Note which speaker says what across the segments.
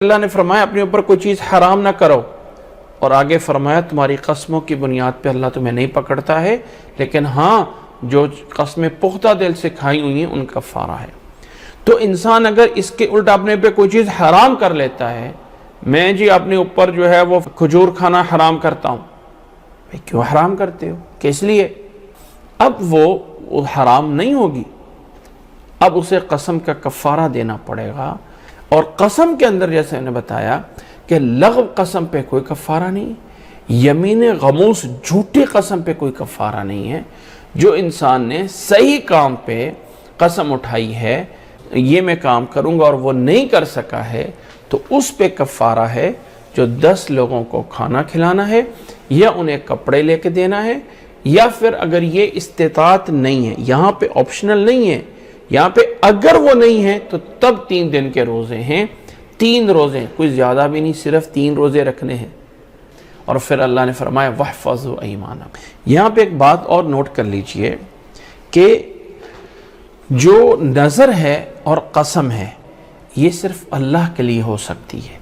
Speaker 1: اللہ نے فرمایا اپنے اوپر کوئی چیز حرام نہ کرو، اور آگے فرمایا تمہاری قسموں کی بنیاد پہ اللہ تمہیں نہیں پکڑتا ہے، لیکن ہاں جو قسمیں پختہ دل سے کھائی ہوئی ہیں ان کا کفارہ ہے۔ تو انسان اگر اس کے الٹ اپنے پہ کوئی چیز حرام کر لیتا ہے، میں جی اپنے اوپر جو ہے وہ کھجور کھانا حرام کرتا ہوں، بھئی کیوں حرام کرتے ہو، کس لیے؟ اب وہ حرام نہیں ہوگی، اب اسے قسم کا کفارہ دینا پڑے گا۔ اور قسم کے اندر جیسے میں نے بتایا کہ لغو قسم پہ کوئی کفارہ نہیں، یمین غموس جھوٹی قسم پہ کوئی کفارہ نہیں ہے۔ جو انسان نے صحیح کام پہ قسم اٹھائی ہے یہ میں کام کروں گا اور وہ نہیں کر سکا ہے تو اس پہ کفارہ ہے جو 10 لوگوں کو کھانا کھلانا ہے، یا انہیں کپڑے لے کے دینا ہے، یا پھر اگر یہ استطاعت نہیں ہے، یہاں پہ آپشنل نہیں ہے، یہاں پہ اگر وہ نہیں ہے تو تب 3 دن کے روزے ہیں، 3 روزے، کوئی زیادہ بھی نہیں، صرف 3 روزے رکھنے ہیں۔ اور پھر اللہ نے فرمایا وَاحْفَظُوا أَيْمَانَكُمْ۔ یہاں پہ ایک بات اور نوٹ کر لیجئے کہ جو نظر ہے اور قسم ہے یہ صرف اللہ کے لیے ہو سکتی ہے۔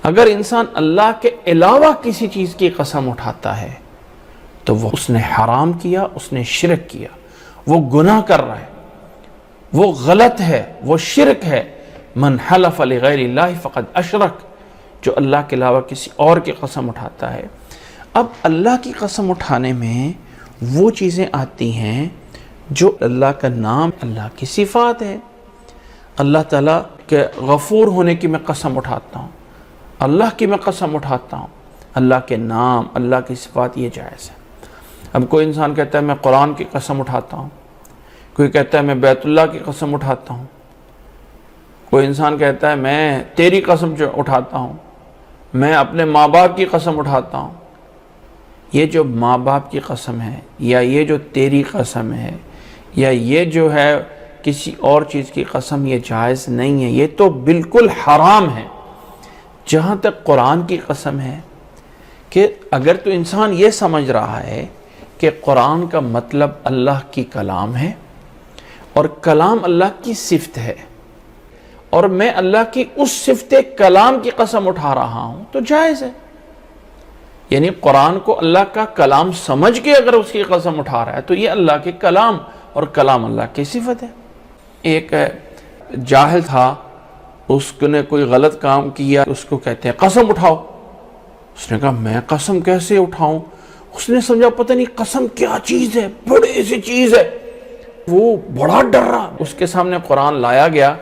Speaker 1: اگر انسان اللہ کے علاوہ کسی چیز کی قسم اٹھاتا ہے تو وہ اس نے حرام کیا، اس نے شرک کیا، وہ گناہ کر رہا ہے، وہ غلط ہے، وہ شرک ہے۔ من حلف لغیر اللہ فقد اشرک، جو اللہ کے علاوہ کسی اور کی قسم اٹھاتا ہے۔ اب اللہ کی قسم اٹھانے میں وہ چیزیں آتی ہیں جو اللہ کا نام، اللہ کی صفات ہے۔ اللہ تعالیٰ کے غفور ہونے کی میں قسم اٹھاتا ہوں، اللہ کی میں قسم اٹھاتا ہوں، اللہ کے نام، اللہ کی صفات، یہ جائز ہے۔ اب کوئی انسان کہتا ہے میں قرآن کی قسم اٹھاتا ہوں، کوئی کہتا ہے میں بیت اللہ کی قسم اٹھاتا ہوں، کوئی انسان کہتا ہے میں تیری قسم اٹھاتا ہوں، میں اپنے ماں باپ کی قسم اٹھاتا ہوں۔ یہ جو ماں باپ کی قسم ہے، یا یہ جو تیری قسم ہے، یا یہ جو ہے کسی اور چیز کی قسم، یہ جائز نہیں ہے، یہ تو بالکل حرام ہے۔ جہاں تک قرآن کی قسم ہے کہ اگر تو انسان یہ سمجھ رہا ہے کہ قرآن کا مطلب اللہ کی کلام ہے اور کلام اللہ کی صفت ہے، اور میں اللہ کی اس صفت کلام کی قسم اٹھا رہا ہوں تو جائز ہے۔ یعنی قرآن کو اللہ کا کلام سمجھ کے اگر اس کی قسم اٹھا رہا ہے تو یہ اللہ کے کلام، اور کلام اللہ کی صفت ہے۔ ایک جاہل تھا، اس نے کوئی غلط کام کیا، اس کو کہتے ہیں قسم اٹھاؤ۔ اس نے کہا میں قسم کیسے اٹھاؤں؟ اس نے سمجھا پتہ نہیں قسم کیا چیز ہے، بڑی سی چیز ہے، وہ بڑا ڈر رہا۔ اس کے سامنے قرآن لایا گیا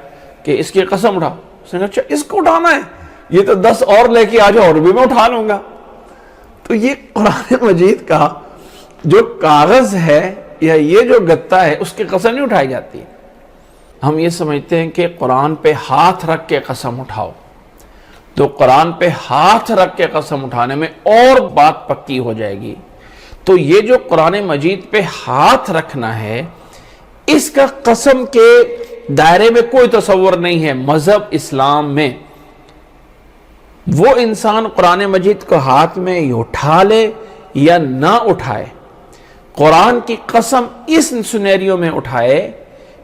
Speaker 1: کہ اس کی قسم اٹھا۔ اس نے کہا اچھا اس کو اٹھانا ہے، یہ تو 10 اور لے کے آ جاؤ اور بھی میں اٹھا لوں گا۔ تو یہ قرآن مجید کا جو کاغذ ہے یا یہ جو گتا ہے اس کی قسم نہیں اٹھائی جاتی۔ ہم یہ سمجھتے ہیں کہ قرآن پہ ہاتھ رکھ کے قسم اٹھاؤ، تو قرآن پہ ہاتھ رکھ کے قسم اٹھانے میں اور بات پکی ہو جائے گی۔ تو یہ جو قرآن مجید پہ ہاتھ رکھنا ہے اس کا قسم کے دائرے میں کوئی تصور نہیں ہے مذہب اسلام میں۔ وہ انسان قرآن مجید کو ہاتھ میں اٹھا لے یا نہ اٹھائے، قرآن کی قسم اس سینیریو میں اٹھائے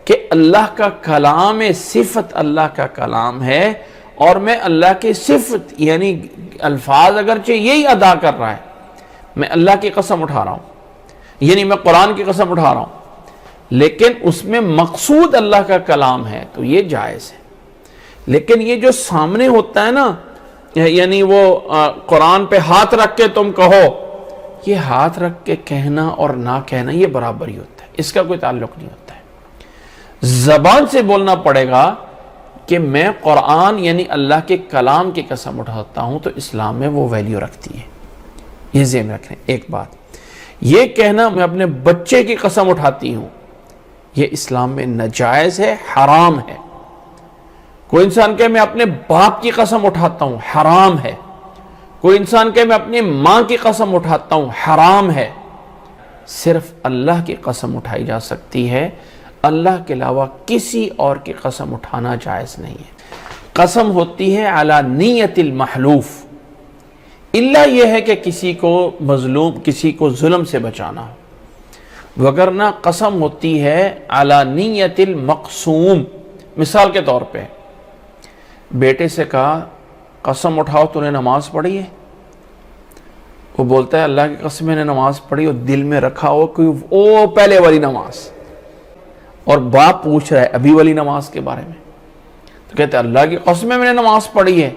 Speaker 1: کہ اللہ کا کلام صفت اللہ کا کلام ہے، اور میں اللہ کی صفت یعنی الفاظ اگرچہ یہی ادا کر رہا ہے، میں اللہ کی قسم اٹھا رہا ہوں، یعنی میں قرآن کی قسم اٹھا رہا ہوں، لیکن اس میں مقصود اللہ کا کلام ہے تو یہ جائز ہے۔ لیکن یہ جو سامنے ہوتا ہے نا، یعنی وہ قرآن پہ ہاتھ رکھ کے تم کہو، یہ ہاتھ رکھ کے کہنا اور نہ کہنا یہ برابر ہی ہوتا ہے، اس کا کوئی تعلق نہیں ہوتا ہے۔ زبان سے بولنا پڑے گا کہ میں قرآن یعنی اللہ کے کلام کی قسم اٹھاتا ہوں، تو اسلام میں وہ ویلیو رکھتی ہے، یہ ذہن رکھیں۔ ایک بات یہ کہنا میں اپنے بچے کی قسم اٹھاتی ہوں، یہ اسلام میں ناجائز ہے، حرام ہے۔ کوئی انسان کہے میں اپنے باپ کی قسم اٹھاتا ہوں، حرام ہے۔ کوئی انسان کہے میں اپنی ماں کی قسم اٹھاتا ہوں، حرام ہے۔ صرف اللہ کی قسم اٹھائی جا سکتی ہے، اللہ کے علاوہ کسی اور کی قسم اٹھانا جائز نہیں ہے۔ قسم ہوتی ہے علی نیت المحلوف، الا یہ ہے کہ کسی کو مظلوم، کسی کو ظلم سے بچانا ہو، وگرنہ قسم ہوتی ہے علی نیت المقسوم۔ مثال کے طور پہ بیٹے سے کہا قسم اٹھاؤ تو نے نماز پڑھی ہے؟ وہ بولتا ہے اللہ کی قسم میں نے نماز پڑھی، اور دل میں رکھا ہو کوئی او پہلے والی نماز، اور باپ پوچھ رہا ہے ابھی والی نماز کے بارے میں، تو کہتے ہیں اللہ کی قسم میں نے نماز پڑھی ہے۔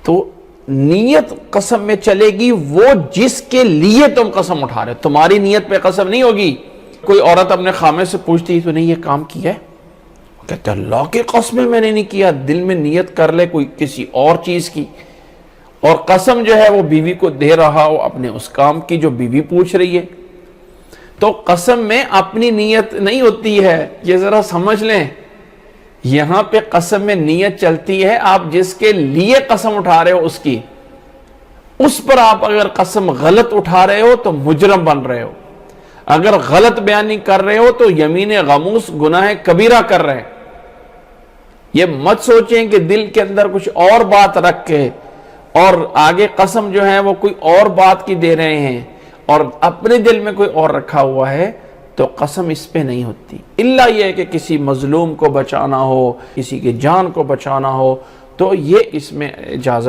Speaker 1: تو نیت قسم میں چلے گی وہ جس کے لیے تم قسم اٹھا رہے ہو، تمہاری نیت پہ قسم نہیں ہوگی۔ کوئی عورت اپنے خامد سے پوچھتی تو نہیں یہ کام کیا ہے، کہتے ہیں اللہ کی قسم میں نے نہیں کیا، دل میں نیت کر لے کوئی کسی اور چیز کی، اور قسم جو ہے وہ بیوی کو دے رہا ہو اپنے اس کام کی جو بیوی پوچھ رہی ہے۔ تو قسم میں اپنی نیت نہیں ہوتی ہے، یہ ذرا سمجھ لیں۔ یہاں پہ قسم میں نیت چلتی ہے آپ جس کے لیے قسم اٹھا رہے ہو اس کی، اس پر آپ اگر قسم غلط اٹھا رہے ہو تو مجرم بن رہے ہو، اگر غلط بیانی کر رہے ہو تو یمین غموس گناہ کبیرہ کر رہے ہیں۔ یہ مت سوچیں کہ دل کے اندر کچھ اور بات رکھ کے اور آگے قسم جو ہے وہ کوئی اور بات کی دے رہے ہیں اور اپنے دل میں کوئی اور رکھا ہوا ہے، تو قسم اس پہ نہیں ہوتی، الا یہ کہ کسی مظلوم کو بچانا ہو، کسی کی جان کو بچانا ہو، تو یہ اس میں اجازت